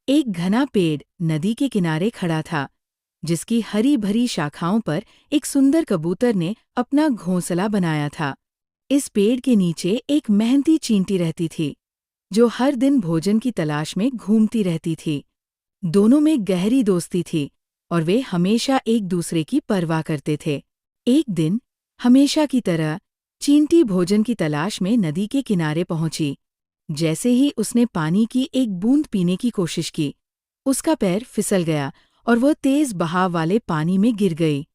एक घना पेड़ नदी के किनारे खड़ा था, जिसकी हरी भरी शाखाओं पर एक सुंदर कबूतर ने अपना घोंसला बनाया था। इस पेड़ के नीचे एक मेहनती चींटी रहती थी, जो हर दिन भोजन की तलाश में घूमती रहती थी। दोनों में गहरी दोस्ती थी और वे हमेशा एक दूसरे की परवाह करते थे। एक दिन, हमेशा की तरह, चींटी भोजन की तलाश में नदी के किनारे पहुंची। जैसे ही उसने पानी की एक बूंद पीने की कोशिश की, उसका पैर फिसल गया और वह तेज बहाव वाले पानी में गिर गई।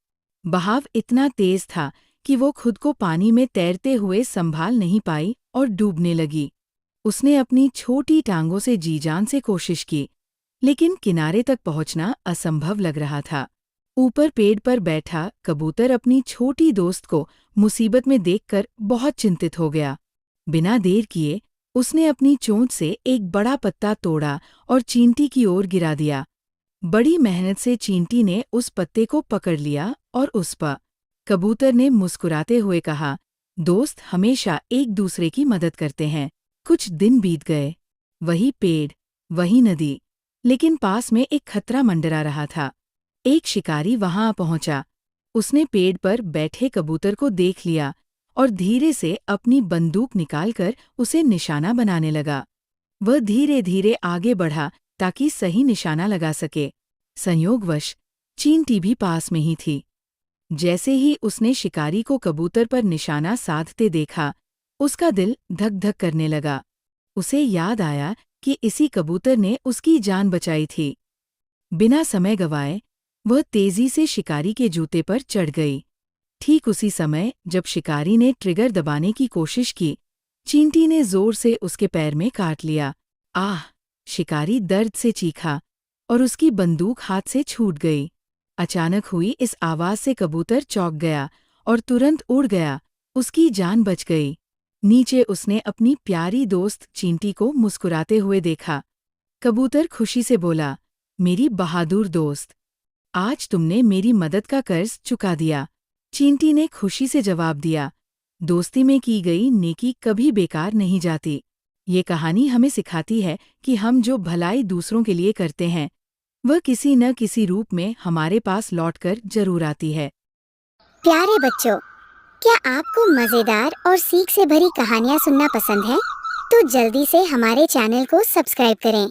बहाव इतना तेज था कि वो खुद को पानी में तैरते हुए संभाल नहीं पाई और डूबने लगी। उसने अपनी छोटी टांगों से जी जान से कोशिश की, लेकिन किनारे तक पहुंचना असंभव लग रहा था। ऊपर पेड़ पर बैठा कबूतर अपनी छोटी दोस्त को मुसीबत में देखकर बहुत चिंतित हो गया। बिना देर किए उसने अपनी चोंच से एक बड़ा पत्ता तोड़ा और चींटी की ओर गिरा दिया। बड़ी मेहनत से चींटी ने उस पत्ते को पकड़ लिया और उस पर कबूतर ने मुस्कुराते हुए कहा, दोस्त हमेशा एक दूसरे की मदद करते हैं। कुछ दिन बीत गए। वही पेड़, वही नदी, लेकिन पास में एक खतरा मंडरा रहा था। एक शिकारी वहां आ पहुंचा। उसने पेड़ पर बैठे कबूतर को देख लिया और धीरे से अपनी बंदूक निकालकर उसे निशाना बनाने लगा। वह धीरे धीरे आगे बढ़ा ताकि सही निशाना लगा सके। संयोगवश चींटी भी पास में ही थी। जैसे ही उसने शिकारी को कबूतर पर निशाना साधते देखा, उसका दिल धक धक करने लगा। उसे याद आया कि इसी कबूतर ने उसकी जान बचाई थी। बिना समय गंवाए वह तेजी से शिकारी के जूते पर चढ़ गई। ठीक उसी समय जब शिकारी ने ट्रिगर दबाने की कोशिश की, चींटी ने जोर से उसके पैर में काट लिया। आह! शिकारी दर्द से चीखा और उसकी बंदूक हाथ से छूट गई। अचानक हुई इस आवाज से कबूतर चौंक गया और तुरंत उड़ गया। उसकी जान बच गई। नीचे उसने अपनी प्यारी दोस्त चींटी को मुस्कुराते हुए देखा। कबूतर खुशी से बोला, मेरी बहादुर दोस्त, आज तुमने मेरी मदद का कर्ज चुका दिया। चींटी ने खुशी से जवाब दिया, दोस्ती में की गई नेकी कभी बेकार नहीं जाती। ये कहानी हमें सिखाती है कि हम जो भलाई दूसरों के लिए करते हैं, वह किसी न किसी रूप में हमारे पास लौटकर जरूर आती है। प्यारे बच्चों, क्या आपको मज़ेदार और सीख से भरी कहानियाँ सुनना पसंद है? तो जल्दी से हमारे चैनल को सब्सक्राइब करें